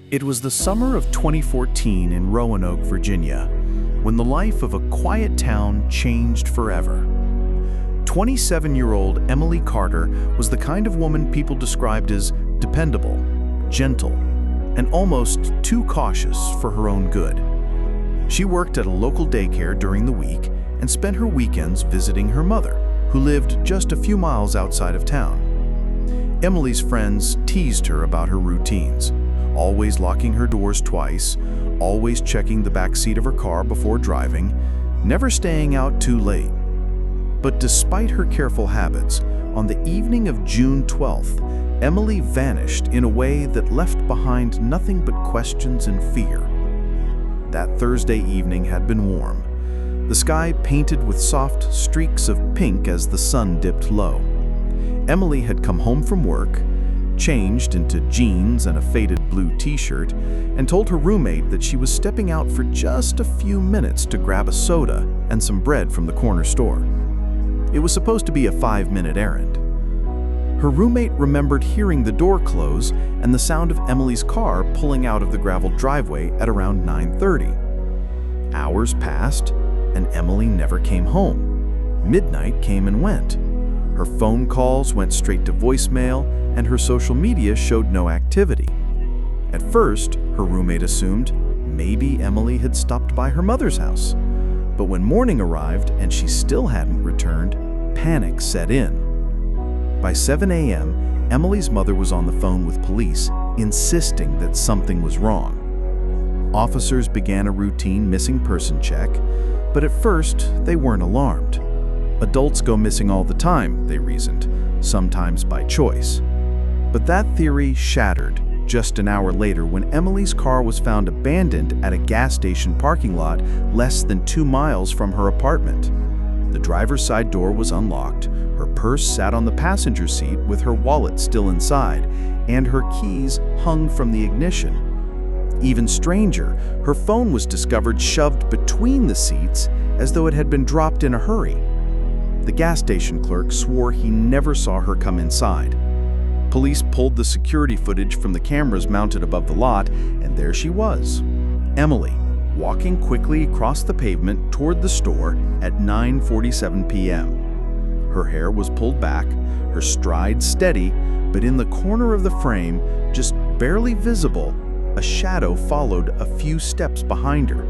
It was the summer of 2014 in Roanoke, Virginia, when the life of a quiet town changed forever. 27-year-old Emily Carter was the kind of woman people described as dependable, gentle, and almost too cautious for her own good. She worked at a local daycare during the week and spent her weekends visiting her mother, who lived just a few miles outside of town. Emily's friends teased her about her routines, always locking her doors twice, always checking the back seat of her car before driving, never staying out too late. But despite her careful habits, on the evening of June 12th, Emily vanished in a way that left behind nothing but questions and fear. That Thursday evening had been warm, the sky painted with soft streaks of pink as the sun dipped low. Emily had come home from work, changed into jeans and a faded blue t-shirt, and told her roommate that she was stepping out for just a few minutes to grab a soda and some bread from the corner store. It was supposed to be a 5-minute errand. Her roommate remembered hearing the door close and the sound of Emily's car pulling out of the graveled driveway at around 9:30. Hours passed, and Emily never came home. Midnight came and went. Her phone calls went straight to voicemail, and her social media showed no activity. At first, her roommate assumed maybe Emily had stopped by her mother's house. But when morning arrived and she still hadn't returned, panic set in. By 7 a.m., Emily's mother was on the phone with police, insisting that something was wrong. Officers began a routine missing person check, but at first they weren't alarmed. Adults go missing all the time, they reasoned, sometimes by choice. But that theory shattered just an hour later when Emily's car was found abandoned at a gas station parking lot less than 2 miles from her apartment. The driver's side door was unlocked, her purse sat on the passenger seat with her wallet still inside, and her keys hung from the ignition. Even stranger, her phone was discovered shoved between the seats as though it had been dropped in a hurry. The gas station clerk swore he never saw her come inside. Police pulled the security footage from the cameras mounted above the lot, and there she was, Emily, walking quickly across the pavement toward the store at 9:47 p.m. Her hair was pulled back, her stride steady, but in the corner of the frame, just barely visible, a shadow followed a few steps behind her.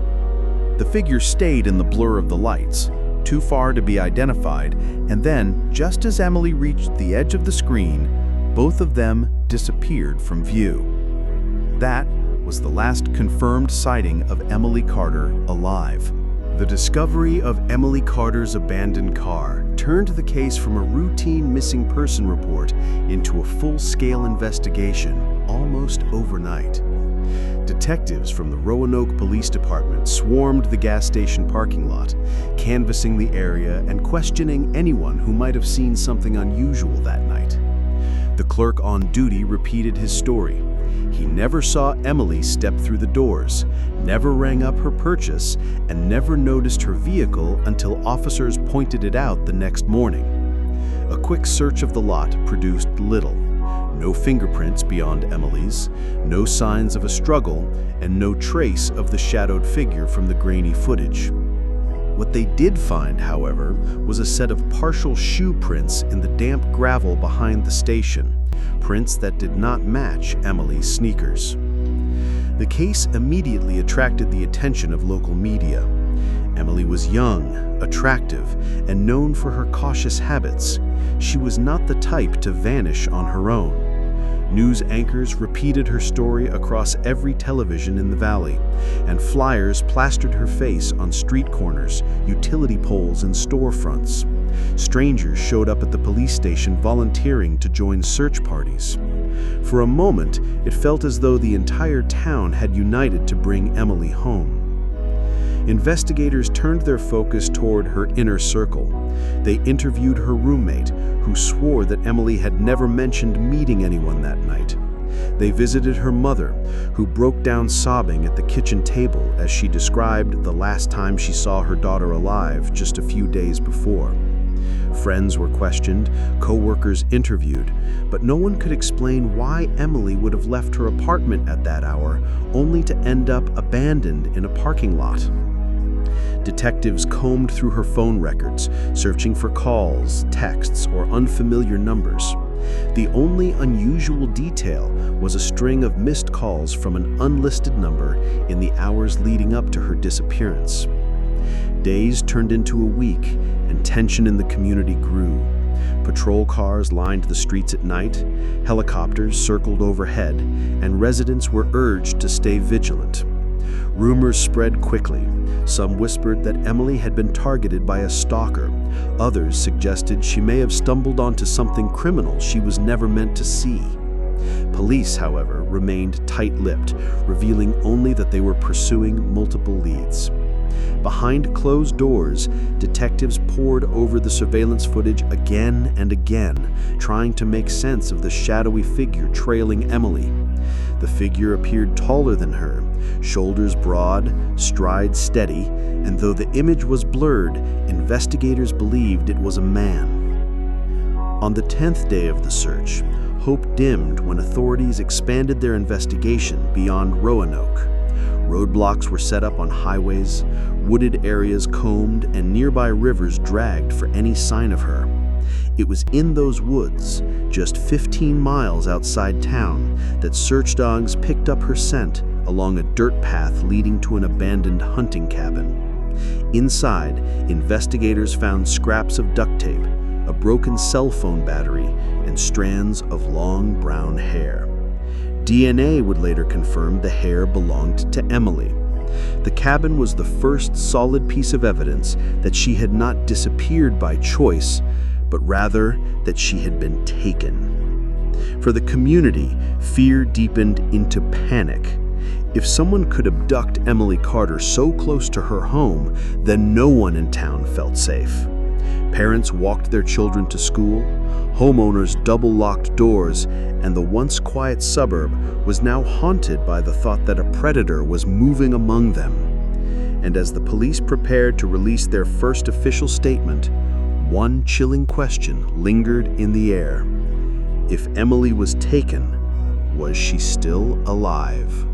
The figure stayed in the blur of the lights, too far to be identified, and then, just as Emily reached the edge of the screen, both of them disappeared from view. That was the last confirmed sighting of Emily Carter alive. The discovery of Emily Carter's abandoned car turned the case from a routine missing person report into a full-scale investigation almost overnight. Detectives from the Roanoke Police Department swarmed the gas station parking lot, canvassing the area and questioning anyone who might have seen something unusual that night. The clerk on duty repeated his story. He never saw Emily step through the doors, never rang up her purchase, and never noticed her vehicle until officers pointed it out the next morning. A quick search of the lot produced little. No fingerprints beyond Emily's, no signs of a struggle, and no trace of the shadowed figure from the grainy footage. What they did find, however, was a set of partial shoe prints in the damp gravel behind the station, prints that did not match Emily's sneakers. The case immediately attracted the attention of local media. Emily was young, attractive, and known for her cautious habits. She was not the type to vanish on her own. News anchors repeated her story across every television in the valley, and flyers plastered her face on street corners, utility poles, and storefronts. Strangers showed up at the police station volunteering to join search parties. For a moment, it felt as though the entire town had united to bring Emily home. Investigators turned their focus toward her inner circle. They interviewed her roommate, who swore that Emily had never mentioned meeting anyone that night. They visited her mother, who broke down sobbing at the kitchen table as she described the last time she saw her daughter alive just a few days before. Friends were questioned, co-workers interviewed, but no one could explain why Emily would have left her apartment at that hour, only to end up abandoned in a parking lot. Detectives combed through her phone records, searching for calls, texts, or unfamiliar numbers. The only unusual detail was a string of missed calls from an unlisted number in the hours leading up to her disappearance. Days turned into a week, and tension in the community grew. Patrol cars lined the streets at night, helicopters circled overhead, and residents were urged to stay vigilant. Rumors spread quickly. Some whispered that Emily had been targeted by a stalker. Others suggested she may have stumbled onto something criminal she was never meant to see. Police, however, remained tight-lipped, revealing only that they were pursuing multiple leads. Behind closed doors, detectives pored over the surveillance footage again and again, trying to make sense of the shadowy figure trailing Emily. The figure appeared taller than her, shoulders broad, stride steady, and though the image was blurred, investigators believed it was a man. On the 10th day of the search, hope dimmed when authorities expanded their investigation beyond Roanoke. Roadblocks were set up on highways, wooded areas combed, and nearby rivers dragged for any sign of her. It was in those woods, just 15 miles outside town, that search dogs picked up her scent along a dirt path leading to an abandoned hunting cabin. Inside, investigators found scraps of duct tape, a broken cell phone battery, and strands of long brown hair. DNA would later confirm the hair belonged to Emily. The cabin was the first solid piece of evidence that she had not disappeared by choice, but rather that she had been taken. For the community, fear deepened into panic. If someone could abduct Emily Carter so close to her home, then no one in town felt safe. Parents walked their children to school, homeowners double-locked doors, and the once quiet suburb was now haunted by the thought that a predator was moving among them. And as the police prepared to release their first official statement, one chilling question lingered in the air. If Emily was taken, was she still alive?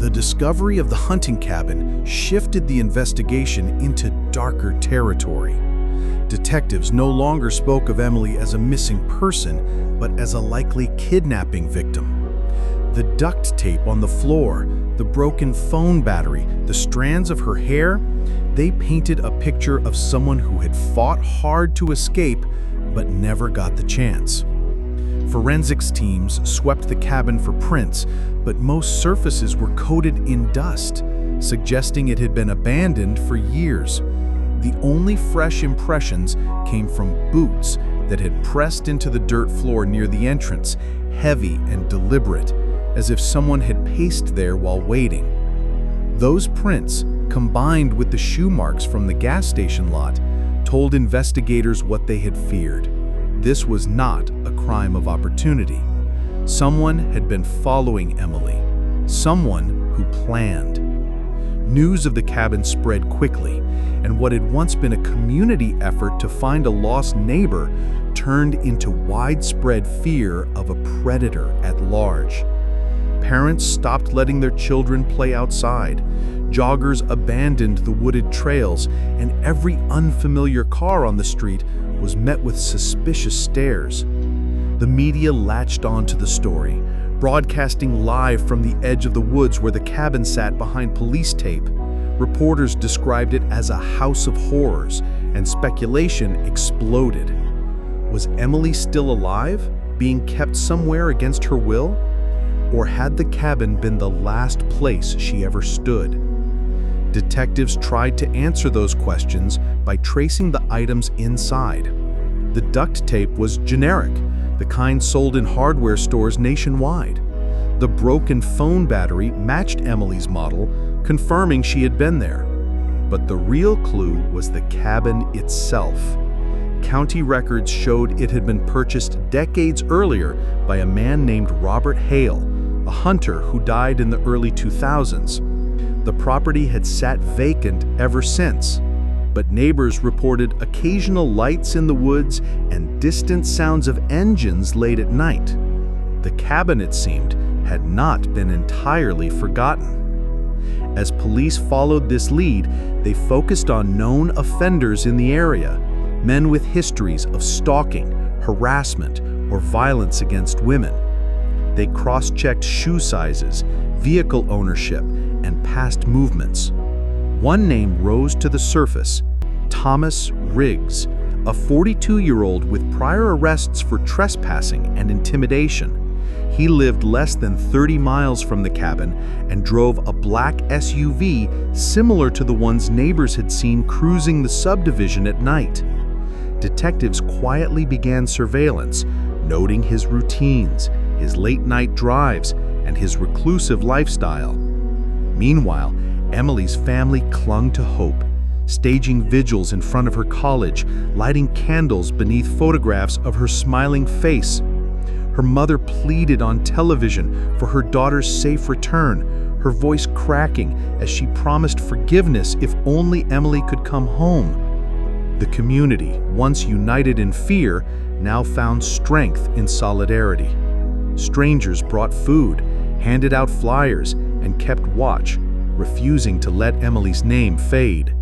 The discovery of the hunting cabin shifted the investigation into darker territory. Detectives no longer spoke of Emily as a missing person, but as a likely kidnapping victim. The duct tape on the floor, the broken phone battery, the strands of her hair, they painted a picture of someone who had fought hard to escape, but never got the chance. Forensics teams swept the cabin for prints, but most surfaces were coated in dust, suggesting it had been abandoned for years. The only fresh impressions came from boots that had pressed into the dirt floor near the entrance, heavy and deliberate, as if someone had paced there while waiting. Those prints, combined with the shoe marks from the gas station lot, told investigators what they had feared. This was not a crime of opportunity. Someone had been following Emily, someone who planned. News of the cabin spread quickly, and what had once been a community effort to find a lost neighbor turned into widespread fear of a predator at large. Parents stopped letting their children play outside. Joggers abandoned the wooded trails, and every unfamiliar car on the street was met with suspicious stares. The media latched onto the story, broadcasting live from the edge of the woods where the cabin sat behind police tape. Reporters described it as a house of horrors, and speculation exploded. Was Emily still alive, being kept somewhere against her will? Or had the cabin been the last place she ever stood? Detectives tried to answer those questions by tracing the items inside. The duct tape was generic, the kind sold in hardware stores nationwide. The broken phone battery matched Emily's model, confirming she had been there. But the real clue was the cabin itself. County records showed it had been purchased decades earlier by a man named Robert Hale, a hunter who died in the early 2000s. The property had sat vacant ever since. but neighbors reported occasional lights in the woods and distant sounds of engines late at night. The cabin, it seemed, had not been entirely forgotten. As police followed this lead, they focused on known offenders in the area, men with histories of stalking, harassment, or violence against women. They cross-checked shoe sizes, vehicle ownership, and past movements. One name rose to the surface: Thomas Riggs, a 42-year-old with prior arrests for trespassing and intimidation. He lived less than 30 miles from the cabin and drove a black SUV similar to the ones neighbors had seen cruising the subdivision at night. Detectives quietly began surveillance, noting his routines, his late-night drives, and his reclusive lifestyle. Meanwhile, Emily's family clung to hope, staging vigils in front of her college, lighting candles beneath photographs of her smiling face. Her mother pleaded on television for her daughter's safe return, her voice cracking as she promised forgiveness if only Emily could come home. The community, once united in fear, now found strength in solidarity. Strangers brought food, handed out flyers, and kept watch, refusing to let Emily's name fade.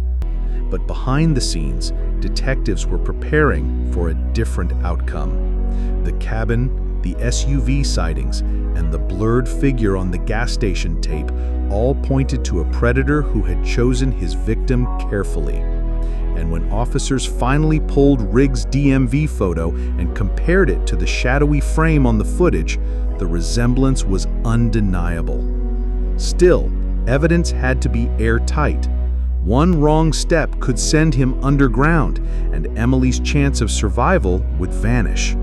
But behind the scenes, detectives were preparing for a different outcome. The cabin, the SUV sightings, and the blurred figure on the gas station tape all pointed to a predator who had chosen his victim carefully. And when officers finally pulled Riggs' DMV photo and compared it to the shadowy frame on the footage, the resemblance was undeniable. Still, evidence had to be airtight. One wrong step could send him underground, and Emily's chance of survival would vanish.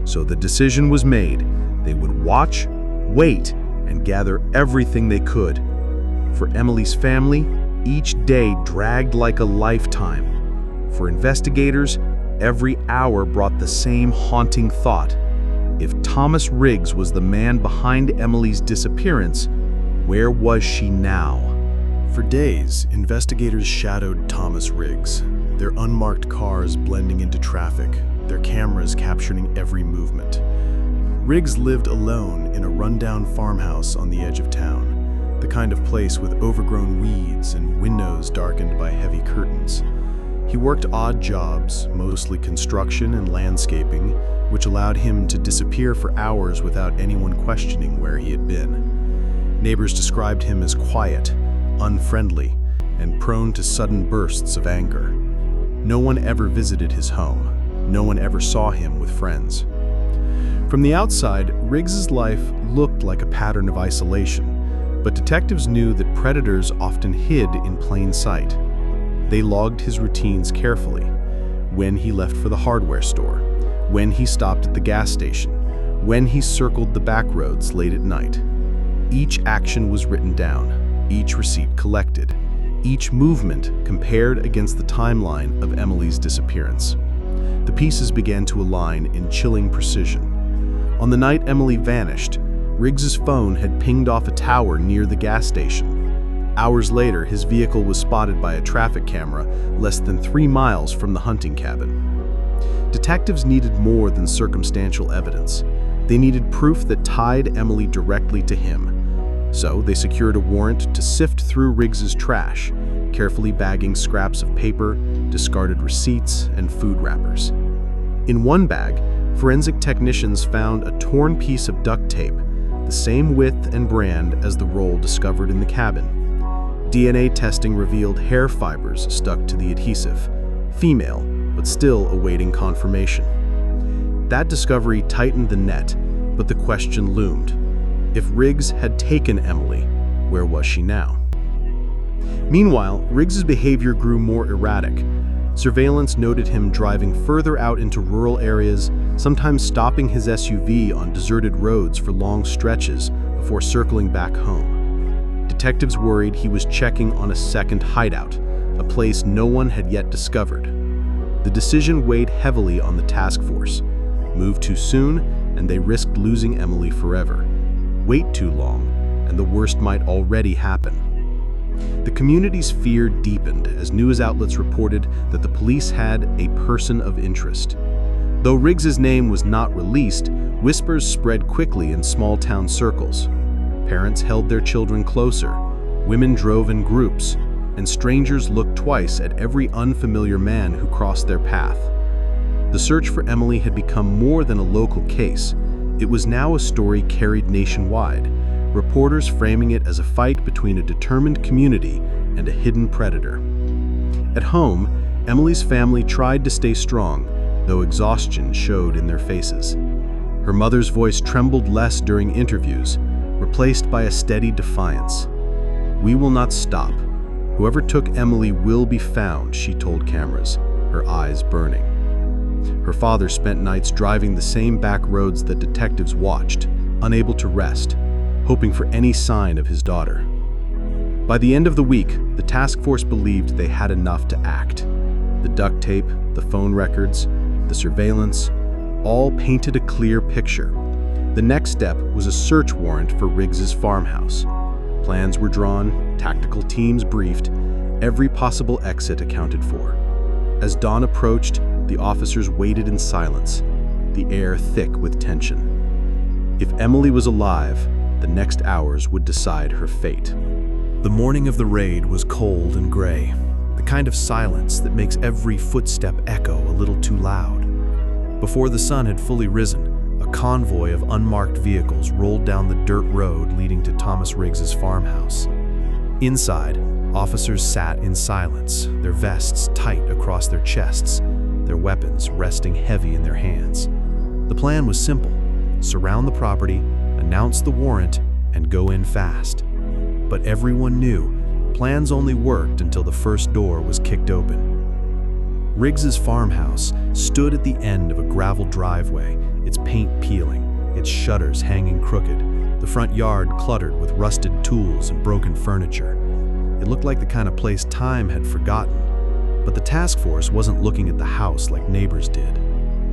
So the decision was made. They would watch, wait, and gather everything they could. For Emily's family, each day dragged like a lifetime. For investigators, every hour brought the same haunting thought. If Thomas Riggs was the man behind Emily's disappearance, where was she now? For days, investigators shadowed Thomas Riggs, their unmarked cars blending into traffic, their cameras capturing every movement. Riggs lived alone in a rundown farmhouse on the edge of town, the kind of place with overgrown weeds and windows darkened by heavy curtains. He worked odd jobs, mostly construction and landscaping, which allowed him to disappear for hours without anyone questioning where he had been. Neighbors described him as quiet, unfriendly, and prone to sudden bursts of anger. No one ever visited his home. No one ever saw him with friends. From the outside, Riggs's life looked like a pattern of isolation, but detectives knew that predators often hid in plain sight. They logged his routines carefully: when he left for the hardware store, when he stopped at the gas station, when he circled the back roads late at night. Each action was written down, each receipt collected, each movement compared against the timeline of Emily's disappearance. The pieces began to align in chilling precision. On the night Emily vanished, Riggs's phone had pinged off a tower near the gas station. Hours later, his vehicle was spotted by a traffic camera less than 3 miles from the hunting cabin. Detectives needed more than circumstantial evidence. They needed proof that tied Emily directly to him. So they secured a warrant to sift through Riggs's trash, carefully bagging scraps of paper, discarded receipts, and food wrappers. In one bag, forensic technicians found a torn piece of duct tape, the same width and brand as the roll discovered in the cabin. DNA testing revealed hair fibers stuck to the adhesive, female, but still awaiting confirmation. That discovery tightened the net, but the question loomed. If Riggs had taken Emily, where was she now? Meanwhile, Riggs's behavior grew more erratic. Surveillance noted him driving further out into rural areas, sometimes stopping his SUV on deserted roads for long stretches before circling back home. Detectives worried he was checking on a second hideout, a place no one had yet discovered. The decision weighed heavily on the task force. Move too soon, and they risked losing Emily forever. Wait too long, and the worst might already happen. The community's fear deepened as news outlets reported that the police had a person of interest. Though Riggs's name was not released, whispers spread quickly in small-town circles. Parents held their children closer, women drove in groups, and strangers looked twice at every unfamiliar man who crossed their path. The search for Emily had become more than a local case. It was now a story carried nationwide, reporters framing it as a fight between a determined community and a hidden predator. At home, Emily's family tried to stay strong, though exhaustion showed in their faces. Her mother's voice trembled less during interviews, replaced by a steady defiance. "We will not stop. Whoever took Emily will be found," she told cameras, her eyes burning. Her father spent nights driving the same back roads that detectives watched, unable to rest, hoping for any sign of his daughter. By the end of the week, the task force believed they had enough to act. The duct tape, the phone records, the surveillance, all painted a clear picture. The next step was a search warrant for Riggs's farmhouse. Plans were drawn, tactical teams briefed, every possible exit accounted for. As dawn approached, the officers waited in silence, the air thick with tension. If Emily was alive, the next hours would decide her fate. The morning of the raid was cold and gray, the kind of silence that makes every footstep echo a little too loud. Before the sun had fully risen, a convoy of unmarked vehicles rolled down the dirt road leading to Thomas Riggs's farmhouse. Inside, officers sat in silence, their vests tight across their chests, their weapons resting heavy in their hands. The plan was simple: surround the property, announce the warrant, and go in fast. But everyone knew plans only worked until the first door was kicked open. Riggs's farmhouse stood at the end of a gravel driveway, its paint peeling, its shutters hanging crooked, the front yard cluttered with rusted tools and broken furniture. It looked like the kind of place time had forgotten, but the task force wasn't looking at the house like neighbors did.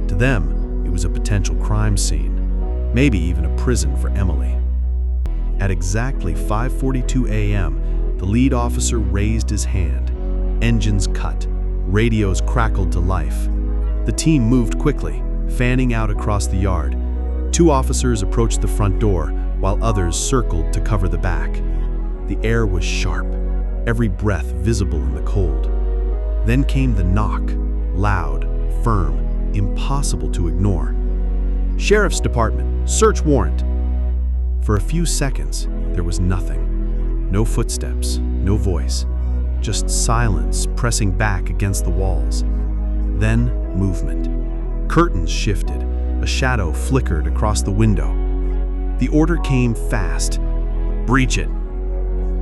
To them, it was a potential crime scene, maybe even a prison for Emily. At exactly 5:42 a.m., the lead officer raised his hand. Engines cut, radios crackled to life. The team moved quickly, fanning out across the yard. 2 officers approached the front door, while others circled to cover the back. The air was sharp, every breath visible in the cold. Then came the knock, loud, firm, impossible to ignore. "Sheriff's Department, search warrant." For a few seconds, there was nothing. No footsteps, no voice, just silence pressing back against the walls. Then, movement. Curtains shifted, a shadow flickered across the window. The order came fast: "Breach it."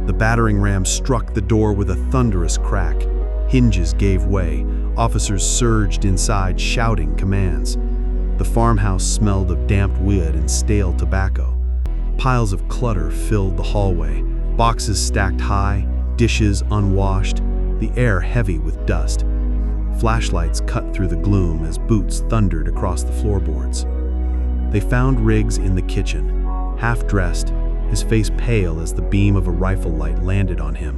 The battering ram struck the door with a thunderous crack. Hinges gave way. Officers surged inside, shouting commands. The farmhouse smelled of damp wood and stale tobacco. Piles of clutter filled the hallway, boxes stacked high, dishes unwashed, the air heavy with dust. Flashlights cut through the gloom as boots thundered across the floorboards. They found Riggs in the kitchen, half-dressed, his face pale as the beam of a rifle light landed on him.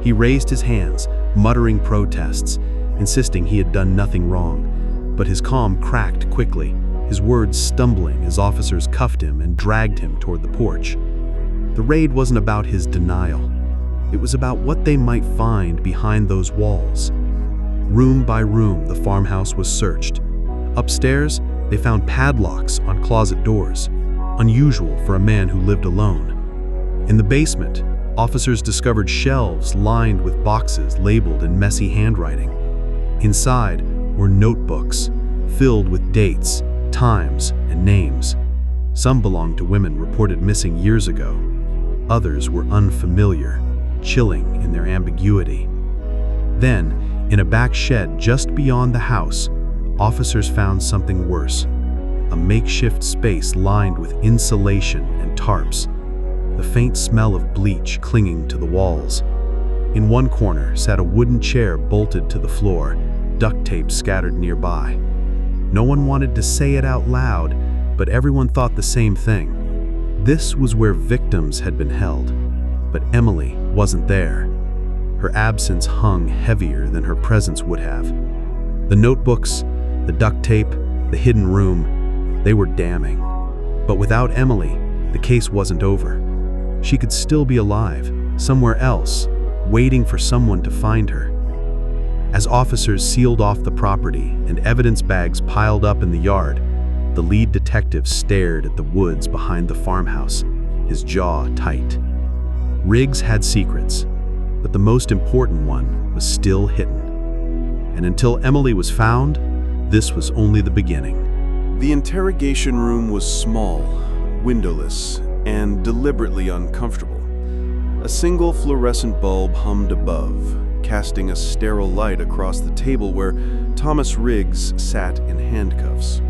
He raised his hands, muttering protests, insisting he had done nothing wrong, but his calm cracked quickly, his words stumbling as officers cuffed him and dragged him toward the porch. The raid wasn't about his denial. It was about what they might find behind those walls. Room by room, the farmhouse was searched. Upstairs, they found padlocks on closet doors, unusual for a man who lived alone. In the basement, officers discovered shelves lined with boxes labeled in messy handwriting. Inside were notebooks filled with dates, times, and names. Some belonged to women reported missing years ago. Others were unfamiliar, chilling in their ambiguity. Then, in a back shed just beyond the house, officers found something worse: a makeshift space lined with insulation and tarps, the faint smell of bleach clinging to the walls. In one corner sat a wooden chair bolted to the floor, duct tape scattered nearby. No one wanted to say it out loud, but everyone thought the same thing. This was where victims had been held, but Emily wasn't there. Her absence hung heavier than her presence would have. The notebooks, the duct tape, the hidden room, they were damning. But without Emily, the case wasn't over. She could still be alive, somewhere else, waiting for someone to find her. As officers sealed off the property and evidence bags piled up in the yard, the lead detective stared at the woods behind the farmhouse, his jaw tight. Riggs had secrets, but the most important one was still hidden. And until Emily was found, this was only the beginning. The interrogation room was small, windowless, and deliberately uncomfortable. A single fluorescent bulb hummed above, casting a sterile light across the table where Thomas Riggs sat in handcuffs.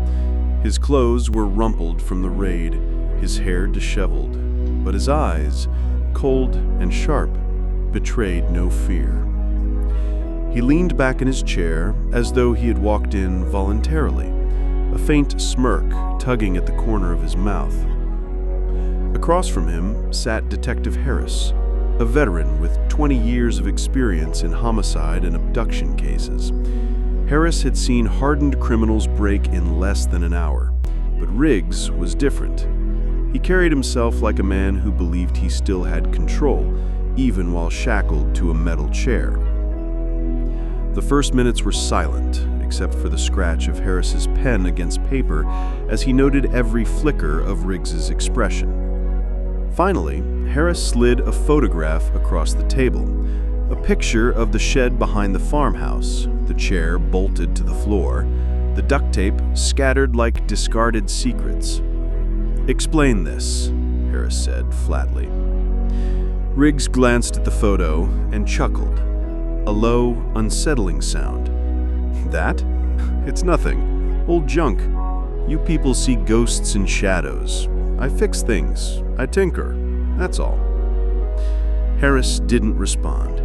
His clothes were rumpled from the raid, his hair disheveled, but his eyes, cold and sharp, betrayed no fear. He leaned back in his chair as though he had walked in voluntarily, a faint smirk tugging at the corner of his mouth. Across from him sat Detective Harris, a veteran with 20 years of experience in homicide and abduction cases. Harris had seen hardened criminals break in less than an hour, but Riggs was different. He carried himself like a man who believed he still had control, even while shackled to a metal chair. The first minutes were silent, except for the scratch of Harris's pen against paper as he noted every flicker of Riggs's expression. Finally, Harris slid a photograph across the table, a picture of the shed behind the farmhouse, the chair bolted to the floor, the duct tape scattered like discarded secrets. "Explain this," Harris said flatly. Riggs glanced at the photo and chuckled, a low, unsettling sound. "That? It's nothing. Old junk. You people see ghosts and shadows. I fix things. I tinker. That's all." Harris didn't respond.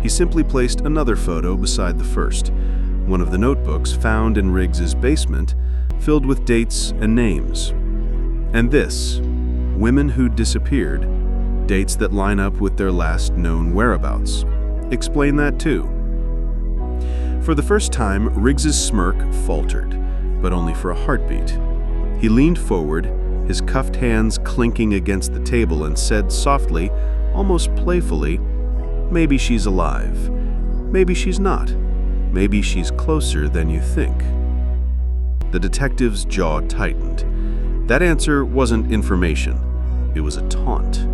He simply placed another photo beside the first, one of the notebooks found in Riggs's basement, filled with dates and names. And this, women who disappeared, dates that line up with their last known whereabouts. Explain that too. For the first time, Riggs's smirk faltered, but only for a heartbeat. He leaned forward, his cuffed hands clinking against the table, and said softly, almost playfully, "Maybe she's alive. Maybe she's not. Maybe she's closer than you think." The detective's jaw tightened. That answer wasn't information. It was a taunt.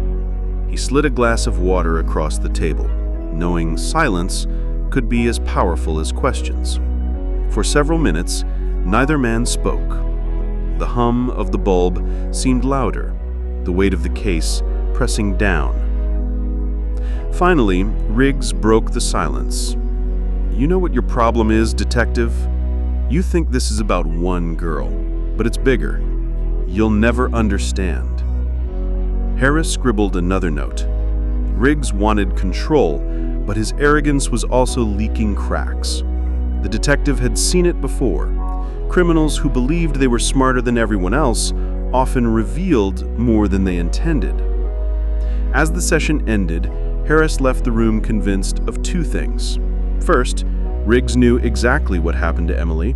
He slid a glass of water across the table, knowing silence could be as powerful as questions. For several minutes, neither man spoke. The hum of the bulb seemed louder, the weight of the case pressing down. Finally, Riggs broke the silence. "You know what your problem is, detective? You think this is about one girl, but it's bigger. You'll never understand." Harris scribbled another note. Riggs wanted control, but his arrogance was also leaking cracks. The detective had seen it before. Criminals who believed they were smarter than everyone else often revealed more than they intended. As the session ended, Harris left the room convinced of two things. First, Riggs knew exactly what happened to Emily.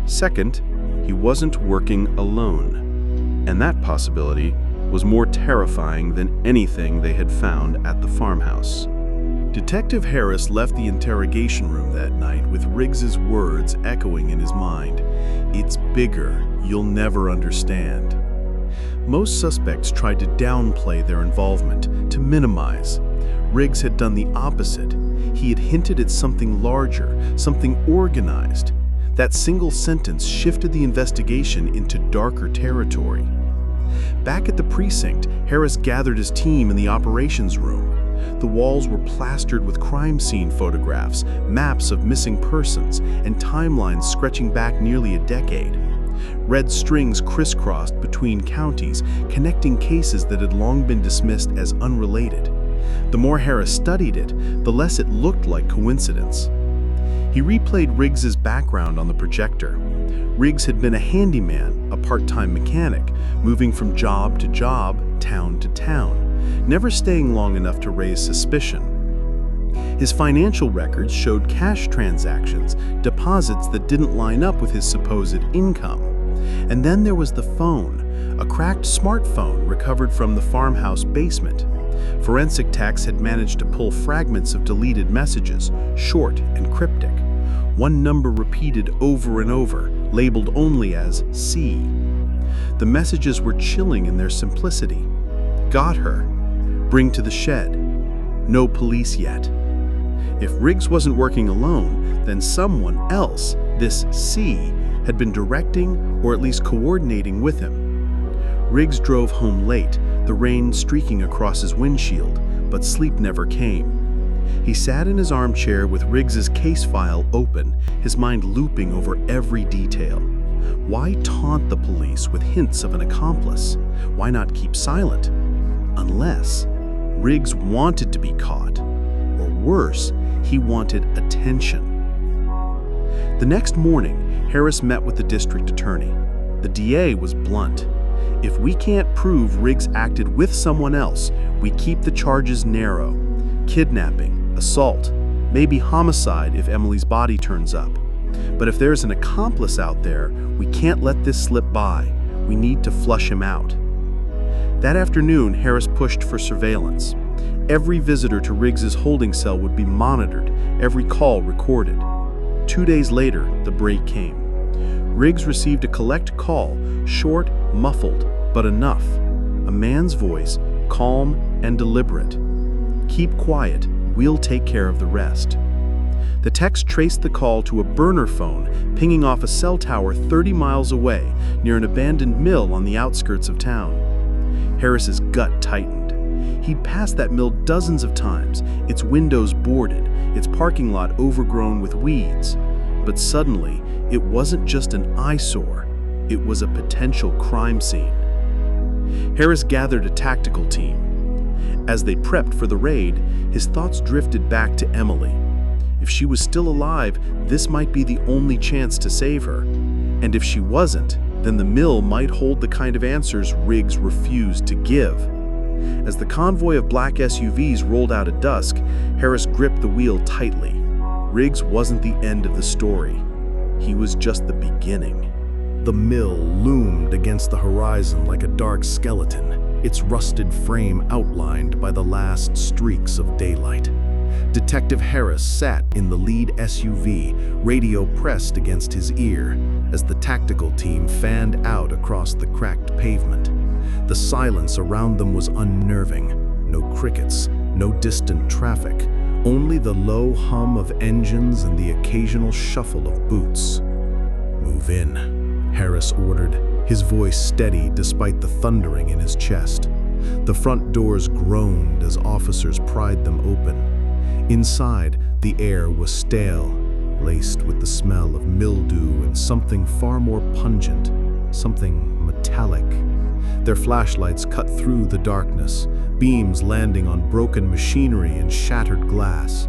Second, he wasn't working alone. And that possibility was more terrifying than anything they had found at the farmhouse. Detective Harris left the interrogation room that night with Riggs's words echoing in his mind. "It's bigger. You'll never understand." Most suspects tried to downplay their involvement, to minimize. Riggs had done the opposite. He had hinted at something larger, something organized. That single sentence shifted the investigation into darker territory. Back at the precinct, Harris gathered his team in the operations room. The walls were plastered with crime scene photographs, maps of missing persons, and timelines stretching back nearly a decade. Red strings crisscrossed between counties, connecting cases that had long been dismissed as unrelated. The more Harris studied it, the less it looked like coincidence. He replayed Riggs's background on the projector. Riggs had been a handyman, a part-time mechanic, moving from job to job, town to town. never staying long enough to raise suspicion. His financial records showed cash transactions, deposits that didn't line up with his supposed income. And then there was the phone, a cracked smartphone recovered from the farmhouse basement. Forensic techs had managed to pull fragments of deleted messages, short and cryptic. One number repeated over and over, labeled only as C. The messages were chilling in their simplicity. Got her. Bring to the shed. No police yet. If Riggs wasn't working alone, then someone else, this C, had been directing or at least coordinating with him. Riggs drove home late, the rain streaking across his windshield, but sleep never came. He sat in his armchair with Riggs's case file open, his mind looping over every detail. Why taunt the police with hints of an accomplice? Why not keep silent? Unless Riggs wanted to be caught, or worse, he wanted attention. The next morning, Harris met with the district attorney. The DA was blunt. If we can't prove Riggs acted with someone else, we keep the charges narrow. Kidnapping, assault, maybe homicide if Emily's body turns up. But if there's an accomplice out there, we can't let this slip by. We need to flush him out. That afternoon, Harris pushed for surveillance. Every visitor to Riggs's holding cell would be monitored, every call recorded. 2 days later, the break came. Riggs received a collect call, short, muffled, but enough. A man's voice, calm and deliberate. Keep quiet, we'll take care of the rest. The text traced the call to a burner phone, pinging off a cell tower 30 miles away, near an abandoned mill on the outskirts of town. Harris's gut tightened. He'd passed that mill dozens of times, its windows boarded, its parking lot overgrown with weeds. But suddenly, it wasn't just an eyesore, it was a potential crime scene. Harris gathered a tactical team. As they prepped for the raid, his thoughts drifted back to Emily. If she was still alive, this might be the only chance to save her. And if she wasn't, then the mill might hold the kind of answers Riggs refused to give. As the convoy of black SUVs rolled out at dusk, Harris gripped the wheel tightly. Riggs wasn't the end of the story. He was just the beginning. The mill loomed against the horizon like a dark skeleton, its rusted frame outlined by the last streaks of daylight. Detective Harris sat in the lead SUV, radio pressed against his ear, as the tactical team fanned out across the cracked pavement. The silence around them was unnerving. No crickets, no distant traffic, only the low hum of engines and the occasional shuffle of boots. "Move in," Harris ordered, his voice steady despite the thundering in his chest. The front doors groaned as officers pried them open. Inside, the air was stale, laced with the smell of mildew and something far more pungent, something metallic. Their flashlights cut through the darkness, beams landing on broken machinery and shattered glass.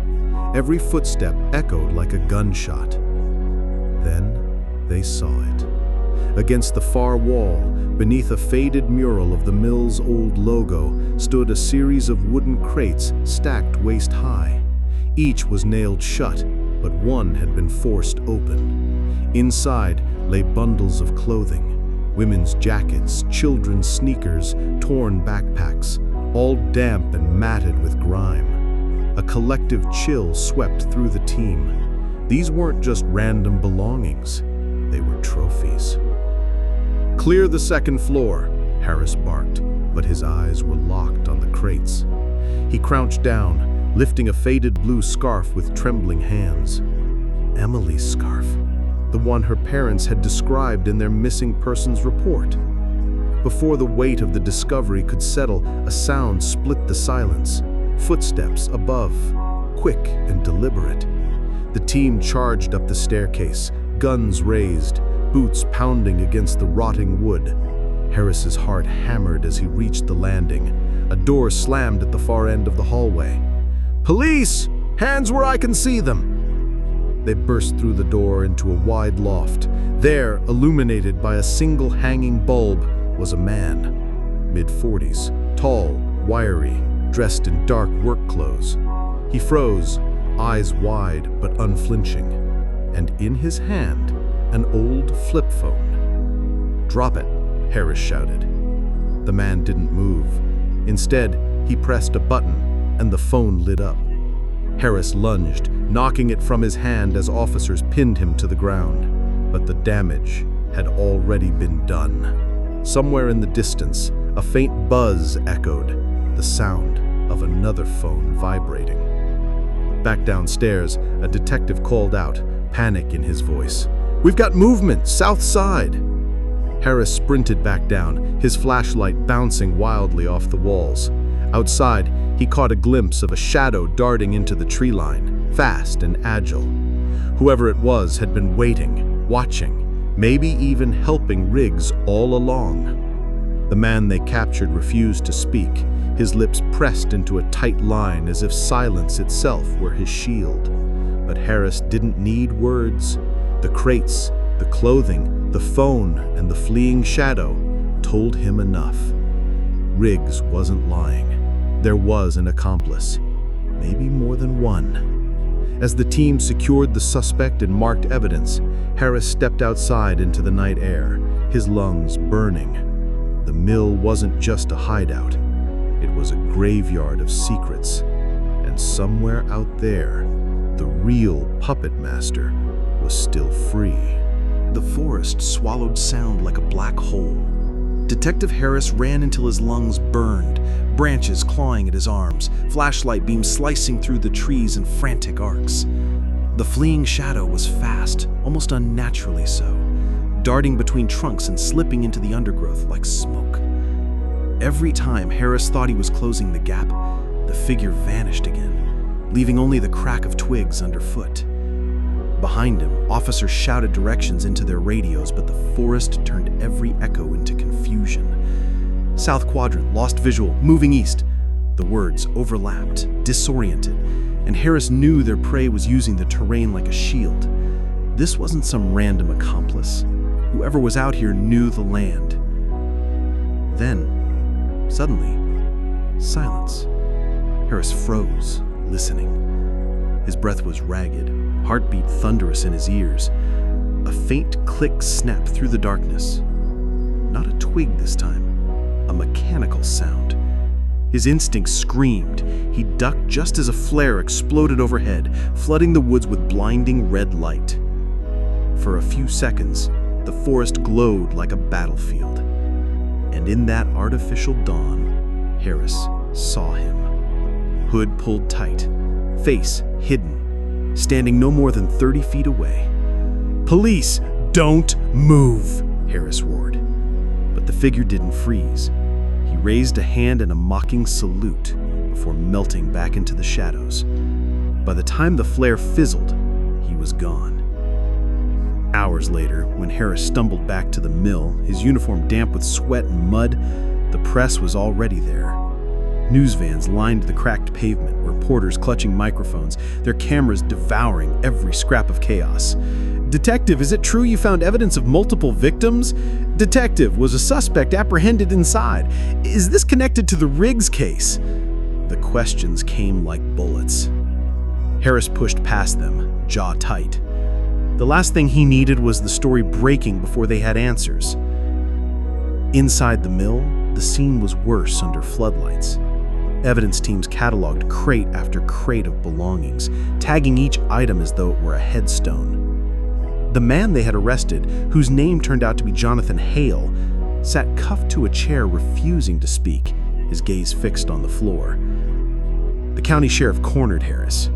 Every footstep echoed like a gunshot. Then they saw it. Against the far wall, beneath a faded mural of the mill's old logo, stood a series of wooden crates stacked waist-high. Each was nailed shut, but one had been forced open. Inside lay bundles of clothing. Women's jackets, children's sneakers, torn backpacks, all damp and matted with grime. A collective chill swept through the team. These weren't just random belongings, they were trophies. "Clear the second floor," Harris barked, but his eyes were locked on the crates. He crouched down, lifting a faded blue scarf with trembling hands. Emily's scarf. The one her parents had described in their missing persons report. Before the weight of the discovery could settle, a sound split the silence. Footsteps above, quick and deliberate. The team charged up the staircase, guns raised, boots pounding against the rotting wood. Harris's heart hammered as he reached the landing. A door slammed at the far end of the hallway. "Police! Hands where I can see them!" They burst through the door into a wide loft. There, illuminated by a single hanging bulb, was a man. Mid-40s, tall, wiry, dressed in dark work clothes. He froze, eyes wide but unflinching, and in his hand, an old flip phone. "Drop it," Harris shouted. The man didn't move. Instead, he pressed a button, and the phone lit up. Harris lunged, knocking it from his hand as officers pinned him to the ground. But the damage had already been done. Somewhere in the distance, a faint buzz echoed, the sound of another phone vibrating. Back downstairs, a detective called out, panic in his voice. "We've got movement, south side!" Harris sprinted back down, his flashlight bouncing wildly off the walls. Outside, he caught a glimpse of a shadow darting into the tree line, fast and agile. Whoever it was had been waiting, watching, maybe even helping Riggs all along. The man they captured refused to speak, his lips pressed into a tight line as if silence itself were his shield. But Harris didn't need words. The crates, the clothing, the phone, and the fleeing shadow told him enough. Riggs wasn't lying. There was an accomplice, maybe more than one. As the team secured the suspect and marked evidence, Harris stepped outside into the night air, his lungs burning. The mill wasn't just a hideout. It was a graveyard of secrets. And somewhere out there, the real puppet master was still free. The forest swallowed sound like a black hole. Detective Harris ran until his lungs burned, branches clawing at his arms, flashlight beams slicing through the trees in frantic arcs. The fleeing shadow was fast, almost unnaturally so, darting between trunks and slipping into the undergrowth like smoke. Every time Harris thought he was closing the gap, the figure vanished again, leaving only the crack of twigs underfoot. Behind him, officers shouted directions into their radios, but the forest turned every echo into confusion. "South quadrant, lost visual, moving east." The words overlapped, disoriented, and Harris knew their prey was using the terrain like a shield. This wasn't some random accomplice. Whoever was out here knew the land. Then, suddenly, silence. Harris froze, listening. His breath was ragged, heartbeat thunderous in his ears. A faint click snapped through the darkness. Not a twig this time, a mechanical sound. His instincts screamed. He ducked just as a flare exploded overhead, flooding the woods with blinding red light. For a few seconds, the forest glowed like a battlefield. And in that artificial dawn, Harris saw him. Hood pulled tight, face hidden, standing no more than 30 feet away. "Police, don't move!" Harris roared. But the figure didn't freeze. He raised a hand in a mocking salute before melting back into the shadows. By the time the flare fizzled, he was gone. Hours later, when Harris stumbled back to the mill, his uniform damp with sweat and mud, the press was already there. News vans lined the cracked pavement, reporters clutching microphones, their cameras devouring every scrap of chaos. "Detective, is it true you found evidence of multiple victims? Detective, was a suspect apprehended inside? Is this connected to the Riggs case?" The questions came like bullets. Harris pushed past them, jaw tight. The last thing he needed was the story breaking before they had answers. Inside the mill, the scene was worse under floodlights. Evidence teams cataloged crate after crate of belongings, tagging each item as though it were a headstone. The man they had arrested, whose name turned out to be Jonathan Hale, sat cuffed to a chair, refusing to speak, his gaze fixed on the floor. The county sheriff cornered Harris.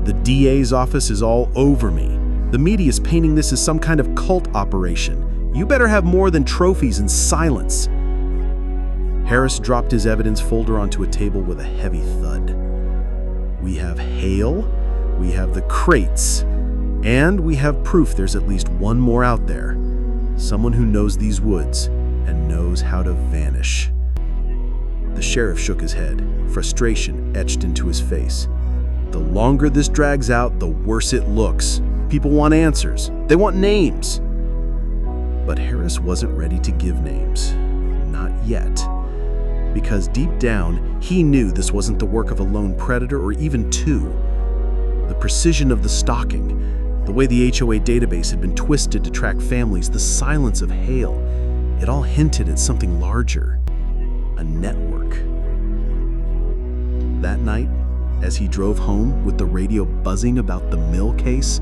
"The DA's office is all over me. The media's painting this as some kind of cult operation. You better have more than trophies and silence." Harris dropped his evidence folder onto a table with a heavy thud. "We have Hale, we have the crates, and we have proof there's at least one more out there. Someone who knows these woods and knows how to vanish." The sheriff shook his head, frustration etched into his face. "The longer this drags out, the worse it looks. People want answers. They want names." But Harris wasn't ready to give names. Not yet. because deep down, he knew this wasn't the work of a lone predator or even two. The precision of the stalking, the way the HOA database had been twisted to track families, the silence of Hale, it all hinted at something larger, a network. That night, as he drove home with the radio buzzing about the mill case,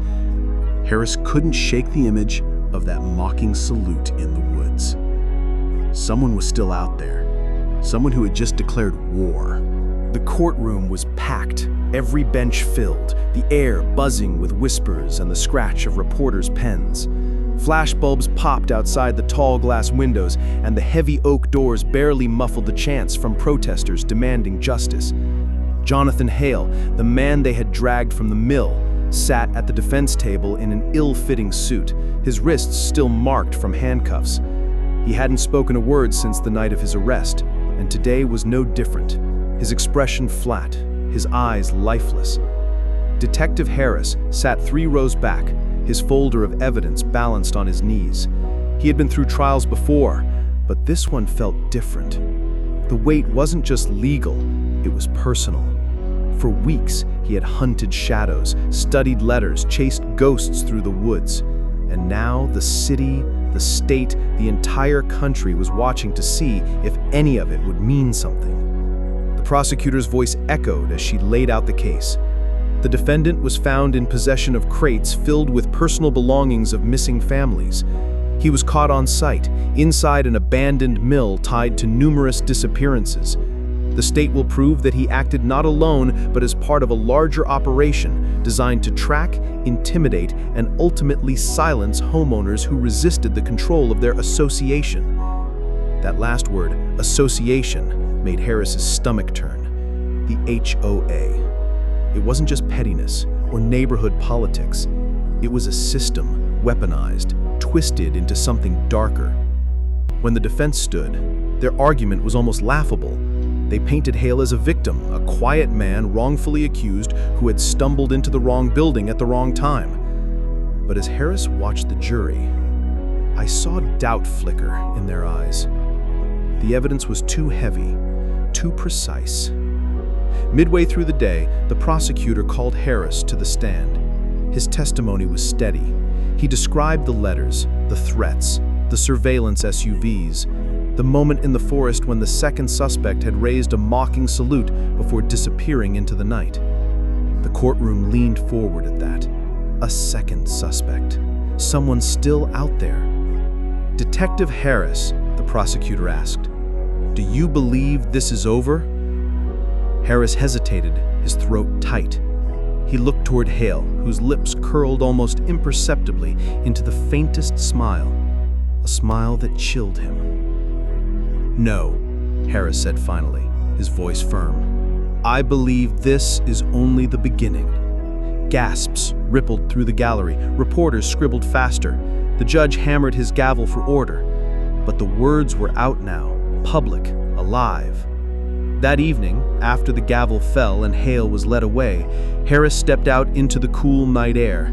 Harris couldn't shake the image of that mocking salute in the woods. Someone was still out there, someone who had just declared war. The courtroom was packed, every bench filled, the air buzzing with whispers and the scratch of reporters' pens. Flashbulbs popped outside the tall glass windows, and the heavy oak doors barely muffled the chants from protesters demanding justice. Jonathan Hale, the man they had dragged from the mill, sat at the defense table in an ill-fitting suit, his wrists still marked from handcuffs. He hadn't spoken a word since the night of his arrest, and today was no different. His expression flat, his eyes lifeless. Detective Harris sat 3 rows back, his folder of evidence balanced on his knees. He had been through trials before, but this one felt different. The weight wasn't just legal, it was personal. For weeks, he had hunted shadows, studied letters, chased ghosts through the woods. And now the city, the state, the entire country was watching to see if any of it would mean something. The prosecutor's voice echoed as she laid out the case. The defendant was found in possession of crates filled with personal belongings of missing families. He was caught on site, inside an abandoned mill tied to numerous disappearances. The state will prove that he acted not alone, but as part of a larger operation designed to track, intimidate, and ultimately silence homeowners who resisted the control of their association. That last word, association, made Harris's stomach turn. The HOA. It wasn't just pettiness or neighborhood politics. It was a system, weaponized, twisted into something darker. When the defense stood, their argument was almost laughable. They painted Hale as a victim, a quiet man wrongfully accused who had stumbled into the wrong building at the wrong time. But as Harris watched the jury, I saw doubt flicker in their eyes. The evidence was too heavy, too precise. Midway through the day, the prosecutor called Harris to the stand. His testimony was steady. He described the letters, the threats, the surveillance SUVs, the moment in the forest when the second suspect had raised a mocking salute before disappearing into the night. The courtroom leaned forward at that. A second suspect. Someone still out there. Detective Harris, the prosecutor asked, "Do you believe this is over?" Harris hesitated, his throat tight. He looked toward Hale, whose lips curled almost imperceptibly into the faintest smile, a smile that chilled him. "No," Harris said finally, his voice firm. "I believe this is only the beginning." Gasps rippled through the gallery. Reporters scribbled faster. The judge hammered his gavel for order. But the words were out now, public, alive. That evening, after the gavel fell and Hale was led away, Harris stepped out into the cool night air.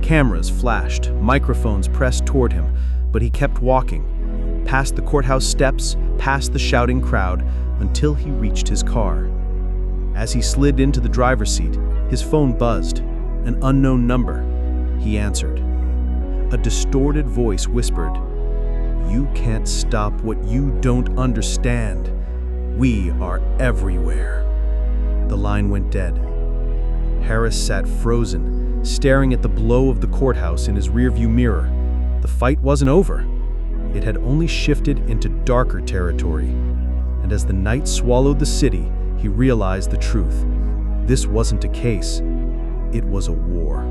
Cameras flashed, microphones pressed toward him, but he kept walking, past the courthouse steps, past the shouting crowd, until he reached his car. As he slid into the driver's seat, his phone buzzed, an unknown number. He answered. A distorted voice whispered, "You can't stop what you don't understand. We are everywhere." The line went dead. Harris sat frozen, staring at the blow of the courthouse in his rearview mirror. The fight wasn't over. It had only shifted into darker territory. And as the night swallowed the city, he realized the truth. This wasn't a case. It was a war.